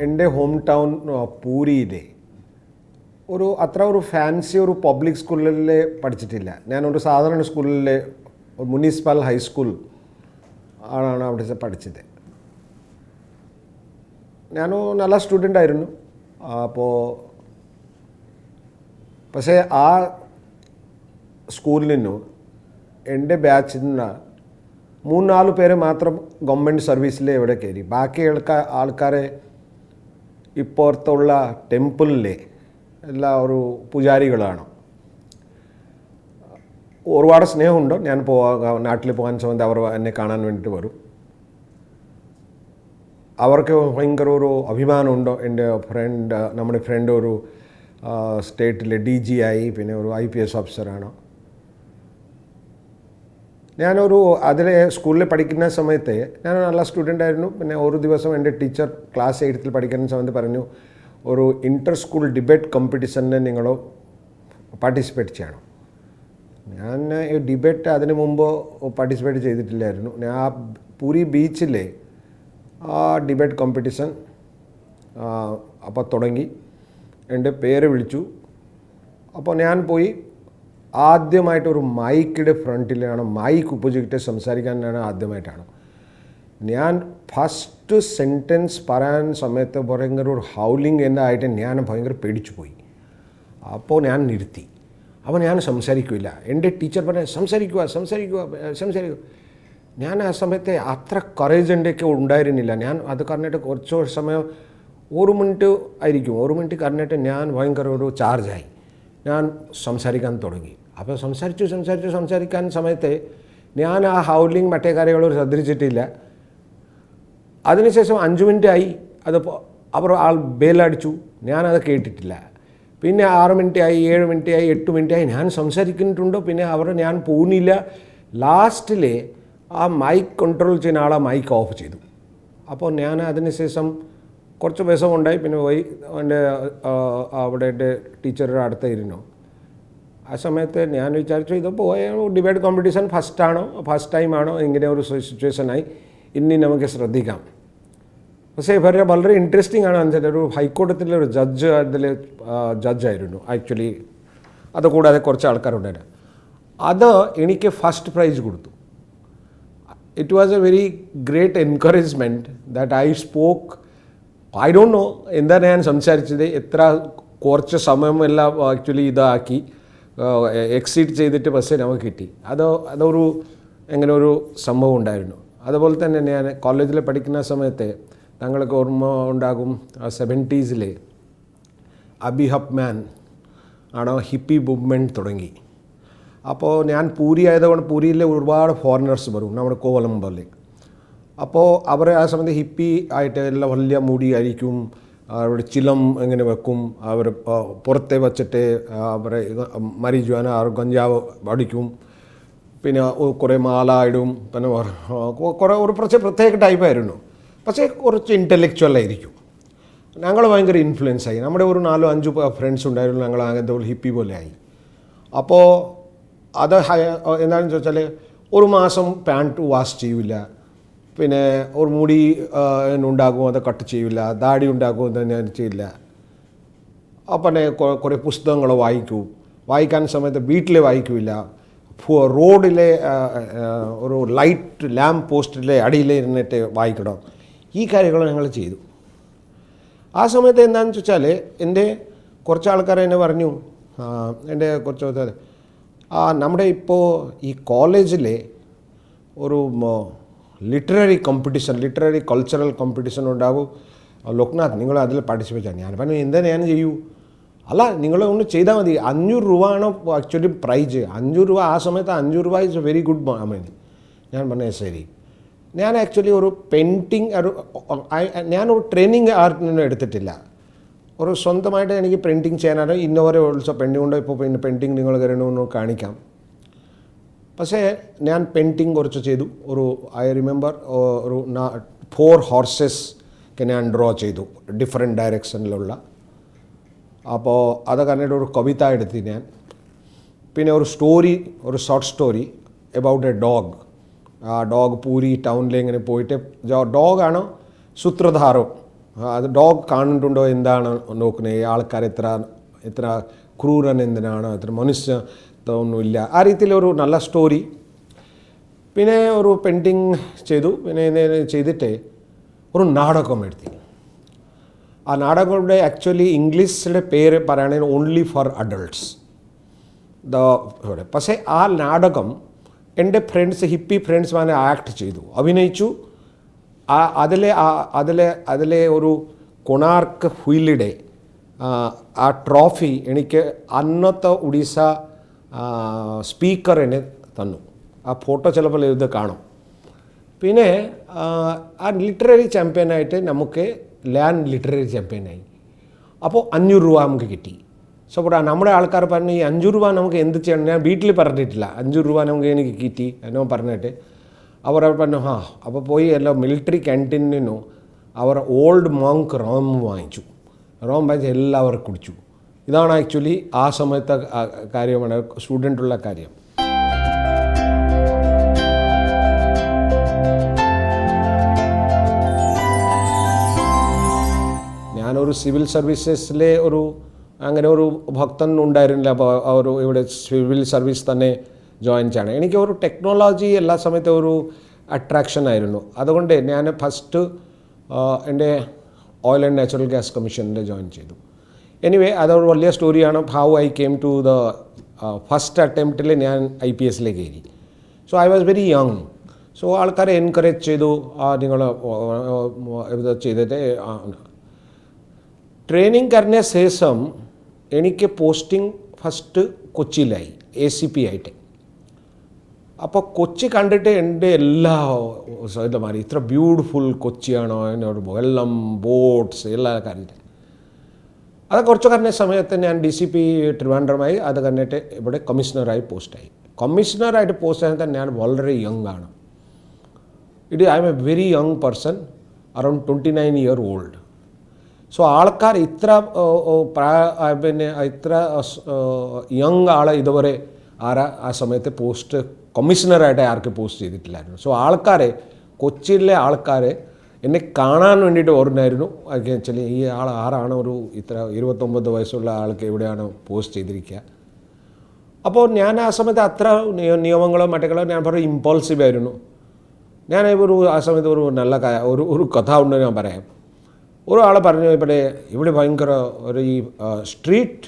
എൻ്റെ home town പൂരിയിലെ ഒരു fancy ഒരു പബ്ലിക് സ്കൂളിൽ പഠിച്ചിട്ടില്ല. ഞാനൊരു സാധാരണ സ്കൂളിൽ മുനിസിപ്പൽ ഹൈസ്കൂൾ ആണ് അവിടെ പഠിച്ചത്. ഞാൻ നല്ല സ്റ്റുഡൻ്റ് ആയിരുന്നു. പക്ഷേ ആ സ്കൂളിൽ നിന്നും എൻ്റെ ബാച്ചിൽ നിന്ന് 3-4 പേര് മാത്രം ഗവൺമെൻറ് സർവീസിൽ ഇവിടെ കയറി. ബാക്കി ആൾക്കാരെ ഇപ്പോഴത്തുള്ള ടെമ്പിളിലെ എല്ലാ ഒരു പൂജാരികളാണ്. ഒരുപാട് സ്നേഹമുണ്ട്. ഞാൻ നാട്ടിൽ പോകാൻ സമയത്ത് അവർ എന്നെ കാണാൻ വേണ്ടിയിട്ട് വരും. അവർക്ക് ഭയങ്കര ഒരു അഭിമാനമുണ്ട്. എൻ്റെ നമ്മുടെ ഫ്രണ്ട് ഒരു സ്റ്റേറ്റിലെ DG ആയി, പിന്നെ ഒരു IPS ഓഫീസറാണ്. അതിലെ സ്കൂളിൽ പഠിക്കുന്ന സമയത്ത് ഞാൻ നല്ല സ്റ്റുഡൻ്റ് ആയിരുന്നു. പിന്നെ ഒരു ദിവസം എൻ്റെ ടീച്ചർ ക്ലാസ് 8th പഠിക്കുന്ന സമയത്ത് പറഞ്ഞു, ഒരു ഇൻ്റർ സ്കൂൾ ഡിബേറ്റ് കോമ്പറ്റീഷന് നിങ്ങൾ പാർട്ടിസിപ്പേറ്റ് ചെയ്യണം. ഞാൻ ഡിബേറ്റ് അതിന് മുമ്പ് പാർട്ടിസിപ്പേറ്റ് ചെയ്തിട്ടില്ലായിരുന്നു. ഞാൻ ആ പൂരി ബീച്ചിലെ ആ ഡിബേറ്റ് കോമ്പറ്റീഷൻ അപ്പോൾ തുടങ്ങി. എൻ്റെ പേര് വിളിച്ചു. അപ്പോൾ ഞാൻ പോയി ആദ്യമായിട്ടൊരു മൈക്കിൻ്റെ ഫ്രണ്ടിലാണ്, മൈക്ക് ഉപയോഗിച്ചിട്ട് സംസാരിക്കാനാണ് ആദ്യമായിട്ടാണ്. ഞാൻ ഫസ്റ്റ് സെൻറ്റൻസ് പറയാൻ സമയത്ത് ഭയങ്കര ഒരു ഹൗലിംഗ് എന്നായിട്ട് ഞാൻ ഭയങ്കര പേടിച്ചു പോയി. അപ്പോൾ ഞാൻ നിർത്തി. അപ്പോൾ ഞാൻ സംസാരിക്കില്ല. എൻ്റെ ടീച്ചർ പറഞ്ഞ സംസാരിക്കുക. ഞാൻ ആ സമയത്ത് അത്ര കറേജ് എൻ്റെയൊക്കെ ഉണ്ടായിരുന്നില്ല. ഞാൻ അത് പറഞ്ഞിട്ട് കുറച്ച് സമയം 1 മിനിറ്റ് ആയിരിക്കും, 1 മിനിറ്റ് പറഞ്ഞിട്ട് ഞാൻ ഭയങ്കര ഒരു ചാർജായി. ഞാൻ സംസാരിക്കാൻ തുടങ്ങി. അപ്പോൾ സംസാരിക്കാൻ സമയത്ത് ഞാൻ ആ ഹൗലിംഗ് മറ്റേ കാര്യങ്ങളൊരു ശ്രദ്ധിച്ചിട്ടില്ല. അതിനുശേഷം 5 മിനിറ്റ് ആയി. അവർ ബെല്ലടിച്ചു, ഞാനത് കേട്ടിട്ടില്ല. പിന്നെ 6 മിനിറ്റ് ആയി, 7 മിനിറ്റ് ആയി, 8 മിനിറ്റ് ആയി. ഞാൻ സംസാരിക്കുന്നുണ്ടോ, പിന്നെ ഞാൻ പോകുന്നില്ല. ലാസ്റ്റിൽ ആ മൈക്ക് കൺട്രോൾ ചെയ്യുന്ന ആളെ മൈക്ക് ഓഫ് ചെയ്തു. അപ്പോൾ ഞാൻ അതിനുശേഷം കുറച്ച് വിഷമമുണ്ടായി. പിന്നെ പോയി അവിടെ എൻ്റെ ടീച്ചറുടെ അടുത്ത് ഇരുന്നു. ആ സമയത്ത് ഞാൻ വിചാരിച്ചു, ഇതിപ്പോൾ ഡിബേറ്റ് കോമ്പറ്റീഷൻ ഫസ്റ്റ് ടൈമാണോ ഇങ്ങനെ ഒരു സിറ്റുവേഷനായി, ഇനി നമുക്ക് ശ്രദ്ധിക്കാം. പക്ഷേ ഇവരെ വളരെ ഇൻട്രസ്റ്റിംഗ് ആണ്. ഒരു ഹൈക്കോടതിയിലെ ഒരു ജഡ്ജായിരുന്നു ആക്ച്വലി. അതുകൂടാതെ കുറച്ച് ആൾക്കാരുണ്ടായിരുന്നു. അത് എനിക്ക് ഫസ്റ്റ് പ്രൈസ് കൊടുത്തു. It was a very great encouragement that I spoke. I don't no എന്താണ് ഞാൻ സംസാരിച്ചത്, എത്ര കുറച്ച് സമയമെല്ലാം ആക്ച്വലി ഇതാക്കി എക്സീഡ് ചെയ്തിട്ട് പക്ഷേ നമുക്ക് കിട്ടി. അതൊരു അങ്ങനെ ഒരു സംഭവം ഉണ്ടായിരുന്നു. അതുപോലെ തന്നെ ഞാൻ കോളേജിൽ പഠിക്കുന്ന സമയത്ത് ഞങ്ങൾക്ക് ഓർമ്മ ഉണ്ടാകും, 70s അബി ഹപ്മാൻ ആണ് ഹിപ്പി മൂവ്മെൻറ്റ് തുടങ്ങി. അപ്പോൾ ഞാൻ പൂരി ആയതുകൊണ്ട് പൂരിയിലെ ഒരുപാട് ഫോറിനേഴ്സ് വരും നമ്മുടെ കോവലംബോയിൽ. അപ്പോൾ അവർ ആ സമയത്ത് ഹിപ്പി ആയിട്ട് എല്ലാം വലിയ മുടിയായിരിക്കും, അവരുടെ ചിലം എങ്ങനെ വെക്കും, അവർ പുറത്തെ വച്ചിട്ട് അവരെ മരിജുവാന ഗഞ്ചാവ് അടിക്കും, പിന്നെ കുറേ മാല ഇടും, പിന്നെ കുറേ ഒരു പ്രത്യേക ടൈപ്പായിരുന്നു. പക്ഷേ കുറച്ച് ഇൻ്റലക്ച്വലായിരിക്കും. ഞങ്ങൾ ഭയങ്കര ഇൻഫ്ലുവൻസ് ആയി. നമ്മുടെ ഒരു 4-5 ഫ്രണ്ട്സ് ഉണ്ടായിരുന്നു. ഞങ്ങൾ അങ്ങനത്തെ ഒരു ഹിപ്പി പോലെ ആയി. അപ്പോൾ അത് എന്താണെന്ന് ചോദിച്ചാൽ ഒരു മാസം പാൻറ്റ് വാഷ് ചെയ്യില്ല, പിന്നെ ഒരു മുടി ഉണ്ടാകും അത് കട്ട് ചെയ്യില്ല, ദാടി ഉണ്ടാകും അത് ഞാൻ ചെയ്യില്ല. പിന്നെ കുറേ പുസ്തകങ്ങൾ വായിക്കാൻ സമയത്ത് വീട്ടിൽ വായിക്കില്ല, റോഡിലെ ഒരു ലൈറ്റ് ലാമ്പ് പോസ്റ്റിലെ അടിയിൽ ഇരുന്നിട്ട് വായിക്കണം. ഈ കാര്യങ്ങൾ ഞങ്ങൾ ചെയ്തു. ആ സമയത്ത് എന്താണെന്ന് വെച്ചാൽ എൻ്റെ കുറച്ച് ആൾക്കാർ എന്നെ പറഞ്ഞു, എൻ്റെ കുറച്ച് നമ്മുടെ ഇപ്പോൾ ഈ കോളേജിലെ ഒരു ലിറ്റററി കൾച്ചറൽ കോമ്പറ്റീഷൻ ഉണ്ടാകും. ലോക്നാഥ് നിങ്ങൾ അതിൽ പാർട്ടിസിപ്പേറ്റ് ചെയ്യാൻ. ഞാൻ പറഞ്ഞു എന്താ ഞാൻ ചെയ്യൂ? അല്ല, നിങ്ങൾ ഒന്ന് ചെയ്താൽ മതി. 500 രൂപയാണ് ആക്ച്വലി പ്രൈസ്. 500 രൂപ ആ സമയത്ത് 500 രൂപ ഇസ് എ വെരി ഗുഡ് മണി. ഞാൻ പറഞ്ഞത് ശരി. ഞാൻ ആക്ച്വലി ഒരു പെയിൻറ്റിങ് ഞാനൊരു ട്രെയിനിങ് ആർട്ടിനൊന്നും എടുത്തിട്ടില്ല. ഒരു സ്വന്തമായിട്ട് എനിക്ക് പെയിൻറ്റിങ് ചെയ്യാനാണ്. ഇന്നോവരെ ഓൾസോ പെയിൻറ്റിങ് ഉണ്ട്. ഇപ്പോൾ പിന്നെ പെയിൻറ്റിങ് നിങ്ങൾ കയറണമെന്ന് കാണിക്കാം. പക്ഷേ ഞാൻ പെയിൻറ്റിങ് കുറച്ച് ചെയ്തു. ഐ റിമെമ്പർ ഒരു 4 ഹോർസസ് ഞാൻ ഡ്രോ ചെയ്തു ഡിഫറെൻറ്റ് ഡയറക്ഷനിലുള്ള. അപ്പോൾ അത് കഴിഞ്ഞിട്ട് ഒരു കവിത എടുത്തി ഞാൻ. പിന്നെ ഒരു short story about A dog. ആ ഡോഗ് പൂരി ടൗണിൽ ഇങ്ങനെ പോയിട്ട് ഡോഗാണ് സൂത്രധാരം. അത് ഡോഗ് കാണുന്നുണ്ടോ എന്താണ് നോക്കുന്നത്, ആൾക്കാർ എത്ര ക്രൂരൻ എന്തിനാണ്, എത്ര മനുഷ്യത്വമൊന്നുമില്ല, ആ രീതിയിലൊരു നല്ല സ്റ്റോറി. പിന്നെ ഒരു പെയിൻറ്റിങ് ചെയ്തു. പിന്നെ ചെയ്തിട്ട് ഒരു നാടകം എഴുതി. ആ നാടകങ്ങളുടെ ആക്ച്വലി ഇംഗ്ലീഷിലെ പേര് പറയുകയാണെങ്കിൽ ഓൺലി ഫോർ അഡൾട്ട്സ്. പക്ഷേ ആ നാടകം എൻ്റെ ഫ്രണ്ട്സ് ഹിപ്പി ഫ്രണ്ട്സ് വന്ന് ആക്ട് ചെയ്തു, അഭിനയിച്ചു. അതിലെ ഒരു കൊണാർക്ക് ഹുയിലിടെ ആ ട്രോഫി എനിക്ക് അന്നത്തെ ഒഡീസ സ്പീക്കറിന് തന്നു. ആ ഫോട്ടോ ചിലപ്പോൾ ഇത് കാണും. പിന്നെ ആ ലിറ്റററി ചാമ്പ്യനായിട്ട് നമുക്ക് ലാൻഡ് ലിറ്റററി ചാമ്പ്യനായി. അപ്പോൾ 500 രൂപ നമുക്ക് കിട്ടി. സോ ഇവിടെ നമ്മുടെ ആൾക്കാർ പറഞ്ഞു ഈ 500 രൂപ നമുക്ക് എന്ത് ചെയ്യണം, ഞാൻ വീട്ടിൽ പറഞ്ഞിട്ടില്ല 500 രൂപ നമുക്ക് എനിക്ക് കിട്ടി എന്നോ പറഞ്ഞിട്ട് അവർ പറഞ്ഞു അപ്പോൾ പോയി എല്ലാം മിലിറ്ററി ക്യാൻറ്റീനിനോ അവർ ഓൾഡ് മോങ്ക് റോം വാങ്ങിച്ചു. റോം വാങ്ങിച്ച് എല്ലാവരും കുടിച്ചു. ഇതാണ് ആക്ച്വലി ആ സമയത്തെ കാര്യമാണ്, സ്റ്റുഡൻറ്റുള്ള കാര്യം. ഞാനൊരു സിവിൽ സർവീസസിലെ അങ്ങനെ ഒരു ഭക്തൻ ഉണ്ടായിരുന്നില്ല. അപ്പോൾ ഇവിടെ സിവിൽ സർവീസ് തന്നെ ജോയിൻ ചെയ്യണം. എനിക്ക് ഒരു ടെക്നോളജി എല്ലാ സമയത്തും ഒരു അട്രാക്ഷൻ ആയിരുന്നു. അതുകൊണ്ട് ഞാൻ ഫസ്റ്റ് എൻ്റെ ഓയിൽ ആൻഡ് നാച്ചുറൽ ഗ്യാസ് കമ്മീഷനിൽ ജോയിൻ ചെയ്തു. എനിവേ അതൊരു വലിയ സ്റ്റോറിയാണ്. How I came to the first അറ്റംപ്റ്റിൽ ഞാൻ IPS കയറി. So I was very young. So ആൾക്കാരെ എൻകറേജ് ചെയ്തു, നിങ്ങൾ ഇത് ചെയ്തിട്ട്. ട്രെയിനിങ് കഴിഞ്ഞ ശേഷം എനിക്ക് പോസ്റ്റിംഗ് ഫസ്റ്റ് കൊച്ചിയിലായി, ACP ആയിട്ട്. അപ്പോൾ കൊച്ചി കണ്ടിട്ട് എൻ്റെ എല്ലാ മാറി, ഇത്ര ബ്യൂട്ടിഫുൾ കൊച്ചിയാണോ, എന്നോട് വെള്ളം, ബോട്ട്സ് എല്ലാ കാര്യത്തിൽ. അത് കുറച്ച് കഴിഞ്ഞ സമയത്ത് ഞാൻ DCP ട്രിവാൻഡ്രമായി. അത് കഴിഞ്ഞിട്ട് ഇവിടെ കമ്മീഷണറായി പോസ്റ്റായി. കമ്മീഷണറായിട്ട് പോസ്റ്റ് ആയിട്ട് ഞാൻ വളരെ യങ് ആണ്. I M A very young person, around 29 years old. So ആൾക്കാർ ഇത്ര യങ് ആളെ ഇതുവരെ ആ സമയത്ത് പോസ്റ്റ് കമ്മീഷണറായിട്ട് ആർക്ക് പോസ്റ്റ് ചെയ്തിട്ടില്ലായിരുന്നു. സോ കൊച്ചിയിലെ ആൾക്കാർ എന്നെ കാണാൻ വേണ്ടിയിട്ട് ഓർമ്മയായിരുന്നു. ആക്ച്വലി ഈ ആരാണ് ഇത്ര 29 വയസ്സുള്ള ആൾക്ക് എവിടെയാണ് പോസ്റ്റ് ചെയ്തിരിക്കുക. അപ്പോൾ ഞാൻ ആ സമയത്ത് അത്ര നിയമങ്ങളോ മറ്റുകളോ ഞാൻ പറഞ്ഞു ഇമ്പോൾസീവ് ആയിരുന്നു. ഞാൻ ആ സമയത്ത് നല്ല ഒരു കഥ ഉണ്ട് ഞാൻ പറയാം. ഒരാൾ പറഞ്ഞു ഇവിടെ ഭയങ്കര ഈ സ്ട്രീറ്റ്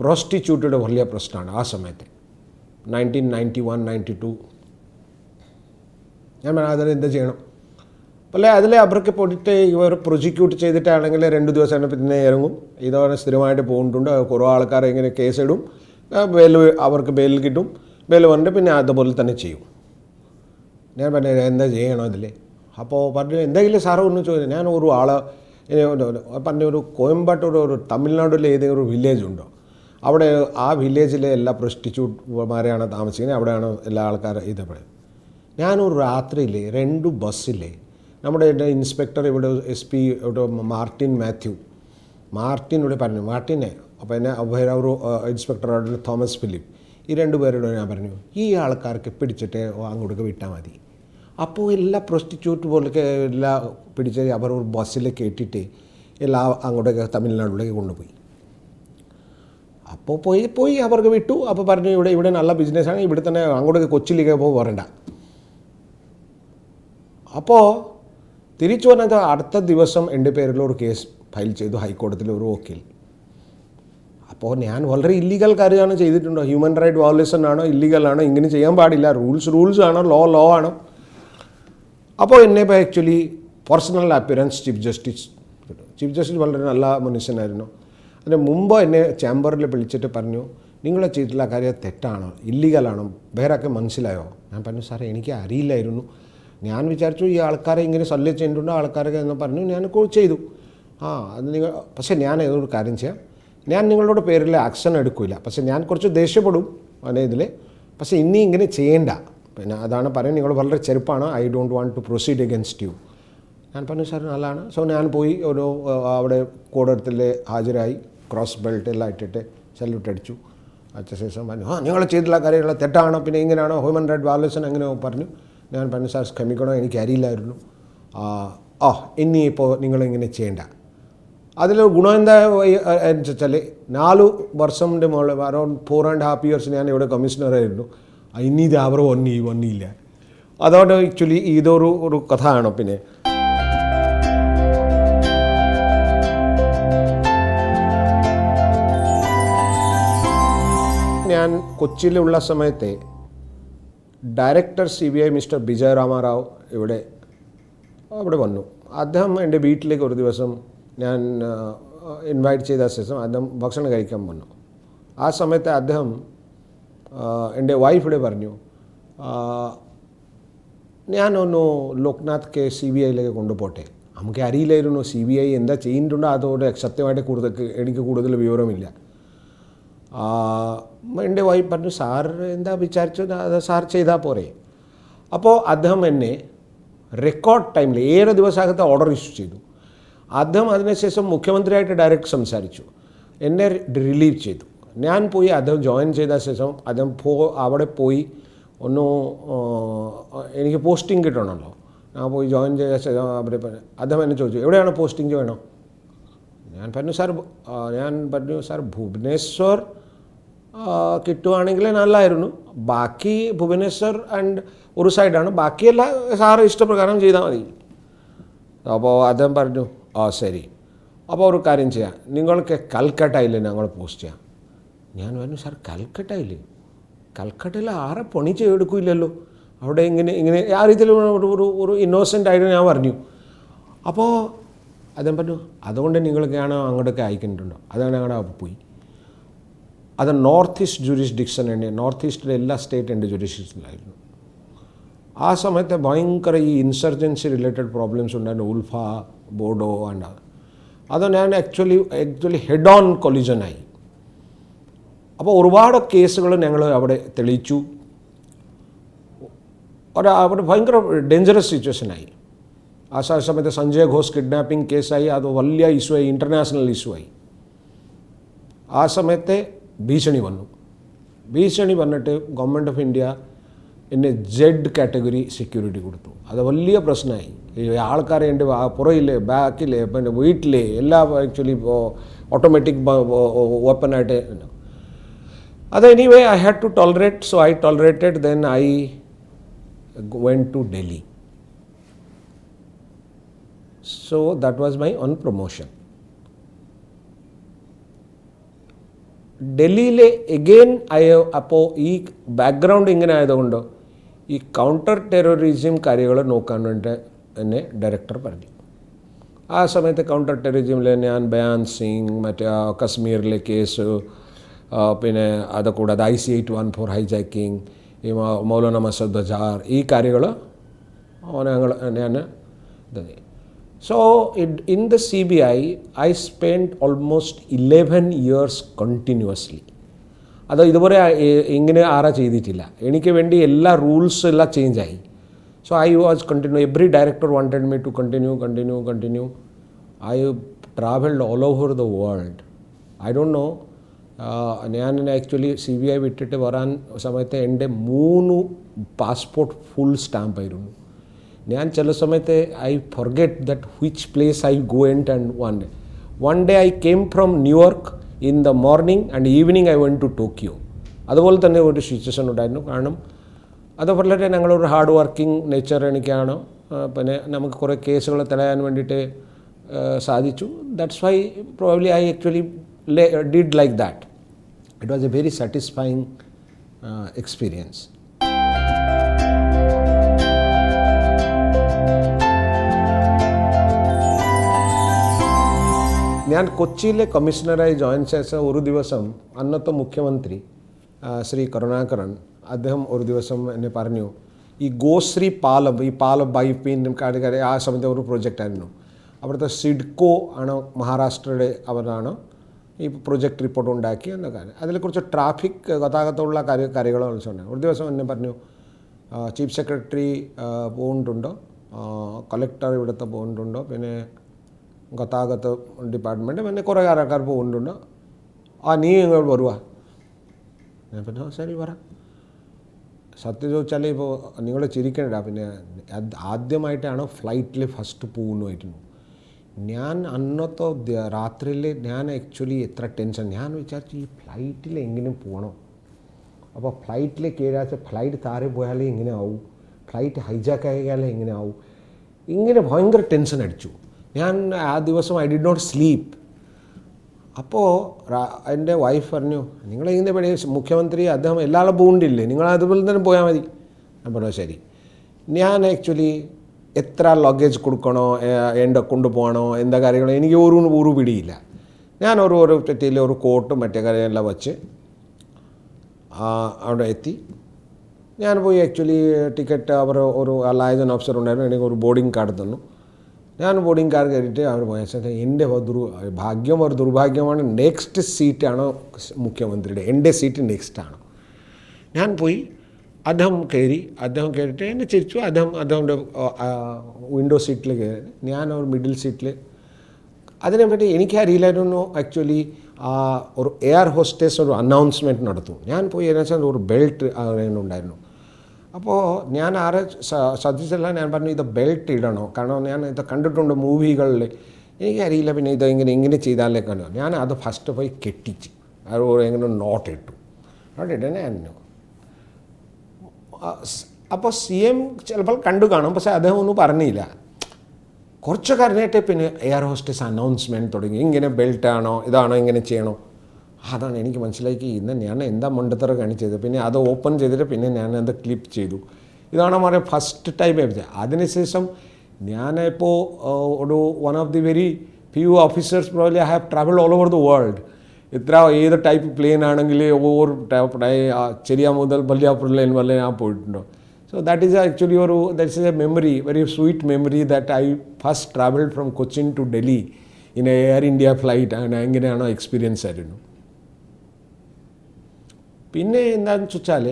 പ്രോസ്റ്റിറ്റ്യൂട്ടിയുടെ വലിയ പ്രശ്നമാണ് ആ സമയത്ത്, 1991-92. ഞാൻ പറഞ്ഞു അതിലെന്താ ചെയ്യണം. അതിൽ അവർക്ക് പോയിട്ട് ഇവർ പ്രോസിക്യൂട്ട് ചെയ്തിട്ടാണെങ്കിൽ 2 ദിവസം പിന്നെ ഇറങ്ങും. ഇതോടെ സ്ഥിരമായിട്ട് പോകുന്നുണ്ട്. കുറേ ആൾക്കാരെ ഇങ്ങനെ കേസിടും, അവർക്ക് ബെയിൽ കിട്ടും. ബെയിൽ വന്നിട്ട് പിന്നെ അതുപോലെ തന്നെ ചെയ്യും. ഞാൻ പറഞ്ഞു എന്താ ചെയ്യണം ഇതിൽ. അപ്പോൾ പറഞ്ഞു എന്തെങ്കിലും സാറ് ഒന്ന് ചോദിച്ചു. ഞാൻ ഒരു കോയമ്പത്തൂർ തമിഴ്നാട്ടിലെ ഏതെങ്കിലും ഒരു വില്ലേജ് ഉണ്ടോ, അവിടെ ആ വില്ലേജിലെ എല്ലാ പ്രോസ്റ്റിറ്റ്യൂട്ട്മാരെയാണ് താമസിക്കുന്നത്, അവിടെയാണ് എല്ലാ ആൾക്കാരും ഇതേപോലെ. ഞാനൊരു രാത്രിയിൽ 2 ബസ്സിൽ നമ്മുടെ ഇൻസ്പെക്ടർ ഇവിടെ SP ഇവിടെ മാർട്ടിൻ ഇവിടെ പറഞ്ഞു, മാർട്ടിനെ അപ്പോൾ എന്നെ ഒരു ഇൻസ്പെക്ടറോട് തോമസ് ഫിലിപ്പ്, ഈ 2 പേരോട് ഞാൻ പറഞ്ഞു ഈ ആൾക്കാർക്ക് പിടിച്ചിട്ട് അങ്ങോട്ടേക്ക് വിട്ടാൽ മതി. അപ്പോൾ എല്ലാ പ്രോസ്റ്റിറ്റ്യൂട്ട് പോലൊക്കെ എല്ലാം പിടിച്ച് അവർ ഒരു ബസ്സിലേക്ക് ഇട്ടിട്ട് എല്ലാം അങ്ങോട്ടേക്ക് തമിഴ്നാട്ടിലേക്ക് കൊണ്ടുപോയി. അപ്പോൾ പോയി അവർക്ക് വിട്ടു. അപ്പോൾ പറഞ്ഞു ഇവിടെ നല്ല ബിസിനസ്സാണ്, ഇവിടെ തന്നെ അങ്ങോട്ടേക്ക് കൊച്ചിയിലേക്ക് പോരണ്ട. അപ്പോൾ തിരിച്ചു വന്നത് അടുത്ത ദിവസം എൻ്റെ പേരിൽ ഒരു കേസ് ഫയൽ ചെയ്തു ഹൈക്കോടതിയിൽ ഒരു വക്കീൽ. അപ്പോൾ ഞാൻ വളരെ ഇല്ലീഗൽ കാര്യമാണ് ചെയ്തിട്ടുണ്ടോ, ഹ്യൂമൻ റൈറ്റ് വയലേഷൻ ആണോ, ഇല്ലീഗലാണോ, ഇങ്ങനെ ചെയ്യാൻ പാടില്ല, റൂൾസ് ആണോ, ലോ ആണോ. അപ്പോൾ എന്നെ actually personal appearance chief justice വളരെ നല്ല മനുഷ്യനായിരുന്നു. അതിന് മുമ്പ് എന്നെ ചേംബറിൽ വിളിച്ചിട്ട് പറഞ്ഞു നിങ്ങൾ ചെയ്തിട്ടുള്ള കാര്യം തെറ്റാണോ, ഇല്ലീഗലാണോ, വേറൊക്കെ മനസ്സിലായോ. ഞാൻ പറഞ്ഞു സാറേ എനിക്ക് അറിയില്ലായിരുന്നു, ഞാൻ വിചാരിച്ചു ഈ ആൾക്കാരെ ഇങ്ങനെ ശല്യം ചെയ്തിട്ടുണ്ടോ ആൾക്കാരൊക്കെ എന്ന് പറഞ്ഞു, ഞാൻ ചെയ്തു. അത് നിങ്ങൾ പക്ഷേ ഞാൻ ഏതൊരു കാര്യം ചെയ്യാം, ഞാൻ നിങ്ങളുടെ പേരിൽ ആക്ഷൻ എടുക്കില്ല, പക്ഷേ ഞാൻ കുറച്ച് ദേഷ്യപ്പെടും ഇതിൽ, പക്ഷേ ഇനി ഇങ്ങനെ ചെയ്യേണ്ട. പിന്നെ അതാണ് പറയുന്നത്, നിങ്ങൾ വളരെ ചെറുപ്പമാണ്, I don't want to proceed against you. ഞാൻ പറഞ്ഞു സാർ നല്ലതാണ്. സോ ഞാൻ പോയി അവിടെ കോടതിയിൽ ഹാജരായി, ക്രോസ് ബെൽറ്റ് എല്ലാം ഇട്ടിട്ട് സല്യൂട്ട് അടിച്ചു. അടിച്ച ശേഷം പറഞ്ഞു നിങ്ങൾ ചെയ്തിട്ടുള്ള കാര്യങ്ങൾ തെറ്റാണോ, പിന്നെ ഇങ്ങനെയാണോ, ഹ്യൂമൻ റൈറ്റ് വയലേഷൻ എങ്ങനെയോ പറഞ്ഞു. ഞാൻ പറഞ്ഞു സാർ ക്ഷമിക്കണോ, എനിക്ക് അറിയില്ലായിരുന്നു, ഇനിയിപ്പോൾ നിങ്ങളിങ്ങനെ ചെയ്യേണ്ട. അതിൽ ഗുണം എന്താ വെച്ചാൽ 4 വർഷത്തിൻ്റെ മുകളിൽ അറൗണ്ട് 4.5 years ഞാൻ ഇവിടെ കമ്മീഷണറായിരുന്നു. ഇനി ഇത് അവർ വന്നില്ല. അതുകൊണ്ട് ആക്ച്വലി ഇതൊരു കഥയാണ്. പിന്നെ ഞാൻ കൊച്ചിയിലുള്ള സമയത്തെ ഡയറക്ടർ CBI മിസ്റ്റർ ബിജയ് രാമാറാവ് അവിടെ വന്നു. അദ്ദേഹം എൻ്റെ വീട്ടിലേക്ക് ഒരു ദിവസം ഞാൻ ഇൻവൈറ്റ് ചെയ്ത ശേഷം അദ്ദേഹം ഭക്ഷണം കഴിക്കാൻ വന്നു. ആ സമയത്ത് അദ്ദേഹം എൻ്റെ വൈഫിടെ പറഞ്ഞു, ഞാനൊന്ന് ലോക്നാഥ് CBIയിലേക്ക് കൊണ്ടുപോട്ടെ. നമുക്ക് അറിയില്ലായിരുന്നു CBI എന്താ ചെയ്യുന്നുണ്ടോ, അതോടെ സത്യമായിട്ട് എനിക്ക് കൂടുതൽ വിവരമില്ല. എൻ്റെ വൈഫ് പറഞ്ഞു, സാർ എന്താ വിചാരിച്ചു അത് സാർ ചെയ്താൽ പോരെ. അപ്പോൾ അദ്ദേഹം എന്നെ റെക്കോർഡ് ടൈമിൽ 7 ദിവസത്തെ ഓർഡർ ഇഷ്യൂ ചെയ്തു. അദ്ദേഹം അതിനുശേഷം മുഖ്യമന്ത്രിയായിട്ട് ഡയറക്റ്റ് സംസാരിച്ചു, എന്നെ റിലീവ് ചെയ്തു. ഞാൻ പോയി അദ്ദേഹം ജോയിൻ ചെയ്ത ശേഷം അദ്ദേഹം അവിടെ പോയി ഒന്ന് എനിക്ക് പോസ്റ്റിംഗ് കിട്ടണമല്ലോ. ഞാൻ പോയി ജോയിൻ ചെയ്ത ശേഷം അദ്ദേഹം എന്നെ ചോദിച്ചു, എവിടെയാണ് പോസ്റ്റിംഗ് വേണോ? ഞാൻ പറഞ്ഞു സാർ ഭുവനേശ്വർ കിട്ടുവാണെങ്കിൽ നല്ലതായിരുന്നു. ബാക്കി ഭുവനേശ്വർ ആൻഡ് ഒരു സൈഡാണ്, ബാക്കിയെല്ലാം സാറ് ഇഷ്ടപ്രകാരം ചെയ്താൽ മതി. അപ്പോൾ അദ്ദേഹം പറഞ്ഞു, ശരി, അപ്പോൾ ഒരു കാര്യം ചെയ്യാം, നിങ്ങൾക്ക് കൽക്കട്ടയിൽ ഞങ്ങൾ പോസ്റ്റ് ചെയ്യാം. ഞാൻ പറഞ്ഞു, സാർ കൽക്കട്ടയിൽ ആരെ പണി ചെയ്തെടുക്കില്ലല്ലോ, അവിടെ ഇങ്ങനെ ആ രീതിയിൽ ഒരു ഇന്നോസെൻ്റ് ആയിട്ട് ഞാൻ പറഞ്ഞു. അപ്പോൾ അദ്ദേഹം പറഞ്ഞു, അതുകൊണ്ട് നിങ്ങൾക്കാണോ അങ്ങോട്ടൊക്കെ അയക്കുന്നുണ്ടോ? അതാണ് ഞങ്ങളുടെ പോയി. അത് നോർത്ത് ഈസ്റ്റ് ജുറിസ്ഡിക്ഷൻ ഉണ്ട്. നോർത്ത് ഈസ്റ്റിലെ എല്ലാ സ്റ്റേറ്റ് എൻ്റെ ജുറിസ്ഡിക്ഷനിലായിരുന്നു. ആ സമയത്ത് ഭയങ്കര ഈ ഇൻസർജൻസി റിലേറ്റഡ് പ്രോബ്ലംസ് ഉണ്ടായിരുന്നു, ഉൾഫ, ബോഡോ ആൻഡ് അത് ഞാൻ ആക്ച്വലി ഹെഡ് ഓൺ കൊളിഷനായി. അപ്പോൾ ഒരുപാട് കേസുകൾ ഞങ്ങൾ അവിടെ തെളിയിച്ചു. അവിടെ ഭയങ്കര ഡേഞ്ചറസ് സിറ്റുവേഷനായി. ആ സമയത്ത് സഞ്ജയ് ഘോഷ് കിഡ്നാപ്പിംഗ് കേസായി, അത് വലിയ ഇഷ്യൂ ആയി, ഇൻ്റർനാഷണൽ ഇഷ്യൂ ആയി. ആ സമയത്ത് ഭീഷണി വന്നിട്ട് ഗവൺമെൻറ് ഓഫ് ഇന്ത്യ എന്നെ Z കാറ്റഗറി സെക്യൂരിറ്റി കൊടുത്തു. അത് വലിയ പ്രശ്നമായി. ഈ ആൾക്കാരെ എൻ്റെ പുറയിലെ ബാക്കിലെ പിന്നെ വീട്ടിലെ എല്ലാം ആക്ച്വലി ഓട്ടോമാറ്റിക് വെപ്പനായിട്ട്. അത് anyway I had to tolerate. So I tolerated. Then I went to Delhi. So that was my own promotion. ഡൽഹിയിലെ എഗെയിൻ അപ്പോൾ ഈ ബാക്ക്ഗ്രൗണ്ട് ഇങ്ങനെ ആയതുകൊണ്ട് ഈ കൗണ്ടർ ടെററിസം കാര്യങ്ങൾ നോക്കാൻ വേണ്ടി എന്നെ ഡയറക്ടർ പറഞ്ഞു. ആ സമയത്ത് കൗണ്ടർ ടെററിസമിൽ ഞാൻ ബയാൻ സിംഗ്, മറ്റേ കശ്മീരിലെ കേസ്, പിന്നെ അത് കൂടാതെ IC-814 ഹൈജാക്കിങ്, ഈ മൗലാന മസൂദ് അസാർ, ഈ കാര്യങ്ങൾ ഞാൻ So in the CBI, I spent almost 11 years continuously. അത് ഇതുപോലെ ഇങ്ങനെ ആരാ ചെയ്തിട്ടില്ല. എനിക്ക് വേണ്ടി എല്ലാ റൂൾസ് എല്ലാം ചേഞ്ചായി. So I was continue. Every director wanted me to continue. I travelled all over the world. I don't know, ഞാൻ ആക്ച്വലി CBI വിട്ടിട്ട് വരാൻ സമയത്ത് എൻ്റെ 3 പാസ്പോർട്ട് ഫുൾ സ്റ്റാമ്പായിരുന്നു. ഞാൻ ചില സമയത്ത് I forget that which place I go and one day I came from New York in the morning and evening I went to Tokyo. അതുപോലെ തന്നെ ഒരു സിറ്റുവേഷൻ ഉണ്ടായിരുന്നു. കാരണം അത് വളരെ ഞങ്ങളൊരു ഹാർഡ് വർക്കിംഗ് നേച്ചർ എനിക്കാണ്. പിന്നെ നമുക്ക് കുറേ കേസുകൾ തെളിയാൻ വേണ്ടിയിട്ട് സാധിച്ചു. That's why probably I actually did like that. It was a very satisfying experience. ഞാൻ കൊച്ചിയിലെ കമ്മീഷണറായി ജോയിൻ ചെയ്ത ഒരു ദിവസം അന്നത്തെ മുഖ്യമന്ത്രി ശ്രീ കരുണാകരൻ അദ്ദേഹം ഒരു ദിവസം എന്നെ പറഞ്ഞു, ഈ ഗോശ്രീ പാലം, ഈ പാലം ബൈപ്പിൻ ആ സമയത്ത് ഒരു പ്രൊജക്റ്റായിരുന്നു. അവിടുത്തെ സിഡ്കോ ആണ് മഹാരാഷ്ട്രയുടെ അവരാണ് ഈ പ്രൊജക്റ്റ് റിപ്പോർട്ട് ഉണ്ടാക്കി എന്ന കാര്യം. അതിനെക്കുറിച്ച് ട്രാഫിക് ഗതാഗതമുള്ള കാര്യങ്ങൾ ആവശ്യമുണ്ട്. ഒരു ദിവസം എന്നെ പറഞ്ഞു, ചീഫ് സെക്രട്ടറി പോകുന്നുണ്ടോ, കളക്ടർ ഇവിടുത്തെ പോകുന്നുണ്ടോ, പിന്നെ ഗതാഗത ഡിപ്പാർട്ട്മെൻറ്റ്, പിന്നെ കുറേ ആൾക്കാർ പോകുന്നുണ്ട്, നീ ഇങ്ങോട്ട് വരുക. ഞാൻ പറഞ്ഞു, ശരി വരാം. സത്യം ചോദിച്ചാൽ ഇപ്പോൾ നിങ്ങൾ ചിരിക്കണ്ട. പിന്നെ ആദ്യമായിട്ടാണ് ഫ്ലൈറ്റിൽ ഫസ്റ്റ് പോകുന്നതായിരുന്നു. ഞാൻ അന്നത്തെ രാത്രിയിൽ ഞാൻ ആക്ച്വലി എത്ര ടെൻഷൻ, ഞാൻ വിചാരിച്ചു ഈ ഫ്ലൈറ്റിൽ എങ്ങനെ പോകണം. അപ്പോൾ ഫ്ലൈറ്റിൽ കയറാച്ച ഫ്ലൈറ്റ് താഴെ പോയാലേ എങ്ങനെ ആവും, ഫ്ലൈറ്റ് ഹൈജാക്ക് ആയാലേ എങ്ങനെ ആവും, ഇങ്ങനെ ഭയങ്കര ടെൻഷൻ അടിച്ചു ഞാൻ. ആ ദിവസം ഐ ഡിഡ് നോട്ട് സ്ലീപ്പ്. അപ്പോൾ എൻ്റെ വൈഫ് പറഞ്ഞു, നിങ്ങളിങ്ങനെ പണി മുഖ്യമന്ത്രി അദ്ദേഹം എല്ലാവരും പോകുന്നില്ലേ, നിങ്ങൾ അതുപോലെ തന്നെ പോയാൽ മതി. ഞാൻ പറഞ്ഞു ശരി. ഞാൻ ആക്ച്വലി എത്ര ലഗേജ് കൊടുക്കണോ, കൊണ്ടുപോകണോ, എന്താ കാര്യങ്ങളോ എനിക്ക് ഒരു പിടിയില്ല. ഞാൻ ഒരു പെട്ടിയിൽ ഒരു കോട്ടും മറ്റേ കാര്യമെല്ലാം വെച്ച് അവിടെ എത്തി. ഞാൻ പോയി ആക്ച്വലി ടിക്കറ്റ് അവർ ഒരു ലയസൻ ഓഫീസർ ഉണ്ടായിരുന്നു, എനിക്ക് ഒരു ബോർഡിംഗ് കാർഡ് തന്നു. ഞാൻ ബോർഡിംഗ് കാർഡ് കയറിയിട്ട് അവർ പോയാൽ എൻ്റെ ഭാഗ്യം ഒരു ദുർഭാഗ്യമാണ്, നെക്സ്റ്റ് സീറ്റാണ് മുഖ്യമന്ത്രിയുടെ, എൻ്റെ സീറ്റ് നെക്സ്റ്റാണ്. ഞാൻ പോയി, അദ്ദേഹം കയറിയിട്ട് എന്നെ ചിരിച്ചു. അദ്ദേഹത്തിൻ്റെ വിൻഡോ സീറ്റിൽ കയറി, ഞാൻ ഒരു മിഡിൽ സീറ്റിൽ. അതിനെപ്പറ്റി എനിക്കറിയില്ലായിരുന്നു ആക്ച്വലി. ഒരു എയർ ഹോസ്റ്റേഴ്സ് ഒരു അനൗൺസ്മെൻറ്റ് നടത്തും. ഞാൻ പോയി എന്നുവെച്ചാൽ ഒരു ബെൽറ്റ് ഉണ്ടായിരുന്നു. അപ്പോൾ ഞാൻ ആരെ ശ്രദ്ധിച്ചില്ല. ഞാൻ പറഞ്ഞു ഇത് ബെൽറ്റ് ഇടണോ, കാരണം ഞാൻ ഇത് കണ്ടിട്ടുണ്ട് മൂവികളിൽ, എനിക്കറിയില്ല. പിന്നെ ഇത് ഇങ്ങനെ ചെയ്താലേ കണ്ടു. ഞാൻ അത് ഫസ്റ്റ് പോയി കെട്ടിച്ച് അത് എങ്ങനെ നോട്ട് ഇട്ടു. നോട്ട് ഇടണേ എന്നു. അപ്പോൾ CM ചിലപ്പോൾ കണ്ടു കാണും, പക്ഷേ അദ്ദേഹം ഒന്നും പറഞ്ഞില്ല. കുറച്ച് കഴിഞ്ഞിട്ട് പിന്നെ എയർ ഹോസ്റ്റസ് അനൗൺസ്മെൻറ്റ് തുടങ്ങി, ഇങ്ങനെ ബെൽറ്റാണോ ഇതാണോ ഇങ്ങനെ ചെയ്യണോ. അതാണ് എനിക്ക് മനസ്സിലാക്കി ഇന്ന് ഞാൻ എന്താ മണ്ടത്തറ കാണിച്ചത്. പിന്നെ അത് ഓപ്പൺ ചെയ്തിട്ട് പിന്നെ ഞാനത് ക്ലിപ്പ് ചെയ്തു. ഇതാണ് നമ്മുടെ ഫസ്റ്റ് ടൈം എഴുതിയത്. അതിനുശേഷം ഞാനിപ്പോൾ ഒരു one of the very few officers probably I have travelled all over the world. ഇത്ര ഏത് ടൈപ്പ് പ്ലെയിൻ ആണെങ്കിൽ ഓരോ ചെറിയ മുതൽ ബല്യാപൂർ ലൈൻ വരെ ഞാൻ പോയിട്ടുണ്ടോ. So that is actually that's a memory, very sweet memory that I first travelled from Cochin to Delhi in a Air India flight and അങ്ങനെയാണോ എക്സ്പീരിയൻസ് ആയിരുന്നു. പിന്നെ എന്താണെന്ന് വെച്ചാൽ